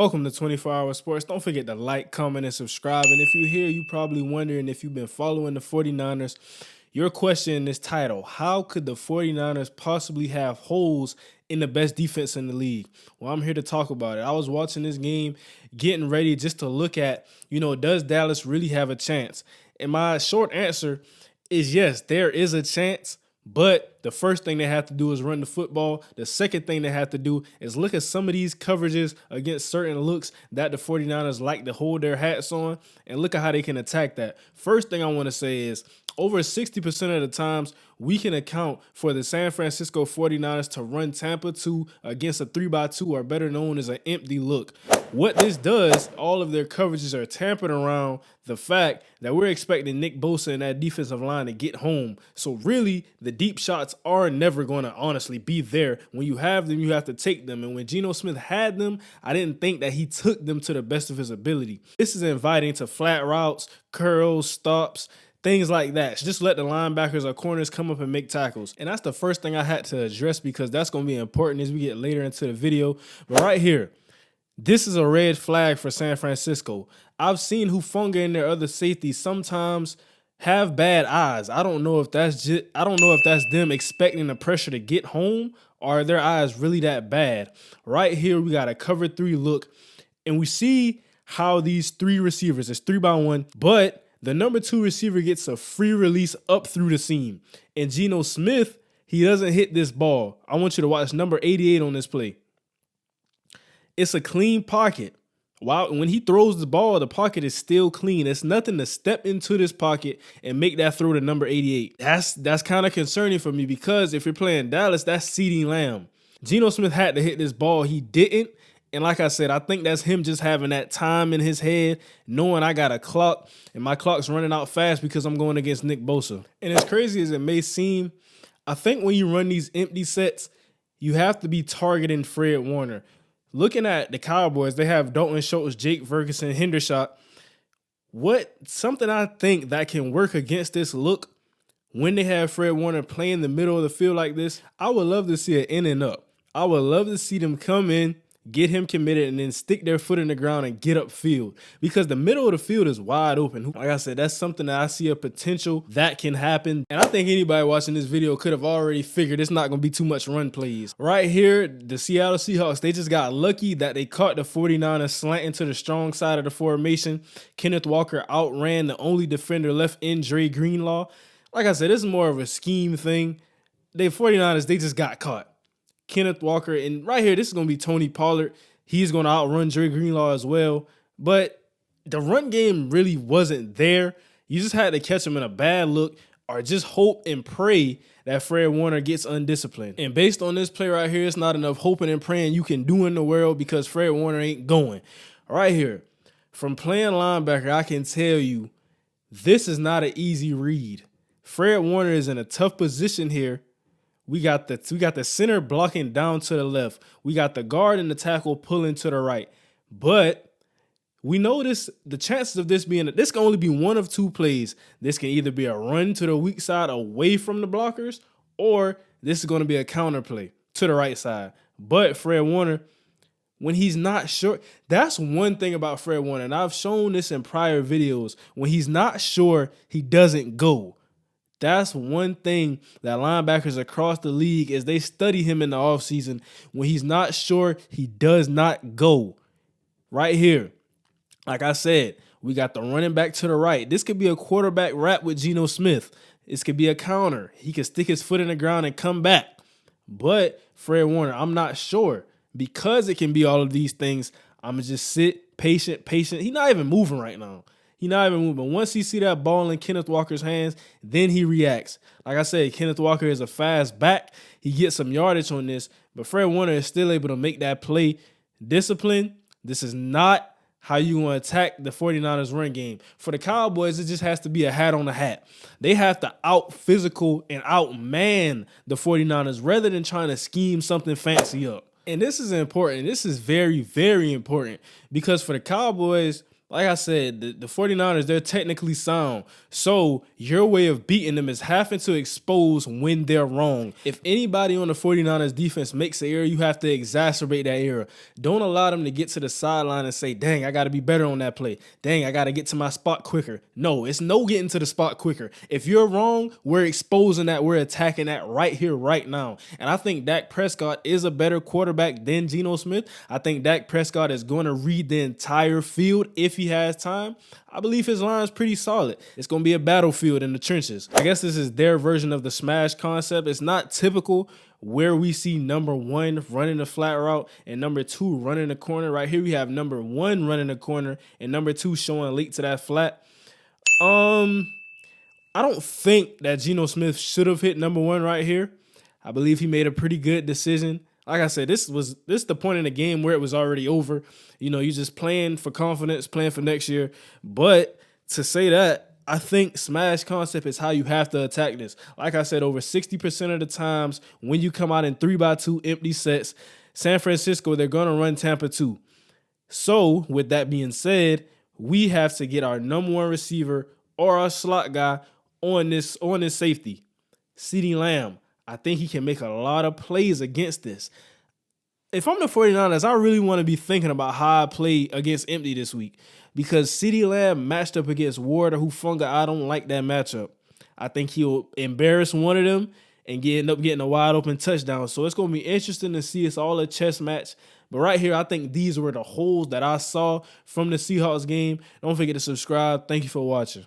Welcome to 24-Hour Sports. Don't forget to like, comment, and subscribe. And if you're here, you're probably wondering if you've been following the 49ers. Your question in this title: how could the 49ers possibly have holes in the best defense in the league? Well, I'm here to talk about it. I was watching this game, getting ready just to look at, does Dallas really have a chance? And my short answer is yes, there is a chance. But the first thing they have to do is run the football. The second thing they have to do is look at some of these coverages against certain looks that the 49ers like to hold their hats on, and look at how they can attack that. First thing I want to say is over 60% of the times we can account for the San Francisco 49ers to run Tampa 2 against a 3x2, or better known as an empty look. What this does, all of their coverages are tempered around the fact that we're expecting Nick Bosa and that defensive line to get home. So really, the deep shots are never going to honestly be there. When you have them, you have to take them. And when Geno Smith had them, I didn't think that he took them to the best of his ability. This is inviting to flat routes, curls, stops, things like that. Just let the linebackers or corners come up and make tackles. And that's the first thing I had to address, because that's going to be important as we get later into the video. But right here, this is a red flag for San Francisco. I've seen Hufanga and their other safeties sometimes have bad eyes. I don't know if that's them expecting the pressure to get home, or are their eyes really that bad. Right here, we got a cover 3 look, and we see how these 3 receivers, it's 3x1, but the number 2 receiver gets a free release up through the seam. And Geno Smith, he doesn't hit this ball. I want you to watch number 88 on this play. It's a clean pocket. When he throws the ball, the pocket is still clean. It's nothing to step into this pocket and make that throw to number 88. That's kind of concerning for me, because if you're playing Dallas, that's CeeDee Lamb. Geno Smith had to hit this ball. He didn't. And like I said, I think that's him just having that time in his head, knowing I got a clock and my clock's running out fast because I'm going against Nick Bosa. And as crazy as it may seem, I think when you run these empty sets, you have to be targeting Fred Warner. Looking at the Cowboys, they have Dalton Schultz, Jake Ferguson, Hendershot. Something I think that can work against this look when they have Fred Warner play in the middle of the field like this, I would love to see an in and up. I would love to see them come in, get him committed, and then stick their foot in the ground and get upfield, because the middle of the field is wide open. Like I said, that's something that I see a potential that can happen. And I think anybody watching this video could have already figured it's not going to be too much run plays. Right here, the Seattle Seahawks, they just got lucky that they caught the 49ers slanting to the strong side of the formation. Kenneth Walker outran the only defender left in Dre Greenlaw. Like I said, this is more of a scheme thing. The 49ers, they just got caught. Kenneth Walker, and right here, this is going to be Tony Pollard. He's going to outrun Dre Greenlaw as well. But the run game really wasn't there. You just had to catch him in a bad look, or just hope and pray that Fred Warner gets undisciplined. And based on this play right here, it's not enough hoping and praying you can do in the world, because Fred Warner ain't going. Right here, from playing linebacker, I can tell you this is not an easy read. Fred Warner is in a tough position here. We got the center blocking down to the left. We got the guard and the tackle pulling to the right. But we know the chances of this can only be one of 2 plays. This can either be a run to the weak side away from the blockers, or this is going to be a counter play to the right side. But Fred Warner, when he's not sure, that's one thing about Fred Warner, and I've shown this in prior videos. When he's not sure, he doesn't go. That's one thing that linebackers across the league, as they study him in the offseason, when he's not sure, he does not go. Right here, like I said, we got the running back to the right. This could be a quarterback wrap with Geno Smith. This could be a counter. He could stick his foot in the ground and come back. But Fred Warner, I'm not sure. Because it can be all of these things, I'm going to just sit patient. He's not even moving right now. He's not even moving. Once he see that ball in Kenneth Walker's hands, then he reacts. Like I said, Kenneth Walker is a fast back. He gets some yardage on this, but Fred Warner is still able to make that play. Discipline, this is not how you want to attack the 49ers run game. For the Cowboys, it just has to be a hat on a hat. They have to out-physical and out-man the 49ers rather than trying to scheme something fancy up. And this is important. This is very, very important, because for the Cowboys, Like I said, the 49ers, they're technically sound. So your way of beating them is having to expose when they're wrong. If anybody on the 49ers defense makes an error, you have to exacerbate that error. Don't allow them to get to the sideline and say, dang, I got to be better on that play. Dang, I got to get to my spot quicker. No, it's no getting to the spot quicker. If you're wrong, we're exposing that. We're attacking that right here, right now. And I think Dak Prescott is a better quarterback than Geno Smith. I think Dak Prescott is going to read the entire field if he has time. I believe his line is pretty solid. It's going to be a battlefield in the trenches. I guess this is their version of the smash concept. It's not typical where we see number one running the flat route and number two running the corner. Right here we have number one running the corner and number two showing late to that flat. I don't think that Geno Smith should have hit number one right here. I believe he made a pretty good decision. Like I said, this the point in the game where it was already over. You know, you're just playing for confidence, playing for next year. But to say that, I think smash concept is how you have to attack this. Like I said, over 60% of the times when you come out in 3x2 empty sets, San Francisco, they're going to run Tampa 2. So with that being said, we have to get our number one receiver or our slot guy on this safety. CeeDee Lamb. I think he can make a lot of plays against this. If I'm the 49ers, I really want to be thinking about how I play against empty this week because CeeDee Lamb matched up against Ward or Hufanga, I don't like that matchup. I think he'll embarrass one of them and end up getting a wide open touchdown. So it's going to be interesting to see. It's all a chess match. But right here, I think these were the holes that I saw from the Seahawks game. Don't forget to subscribe. Thank you for watching.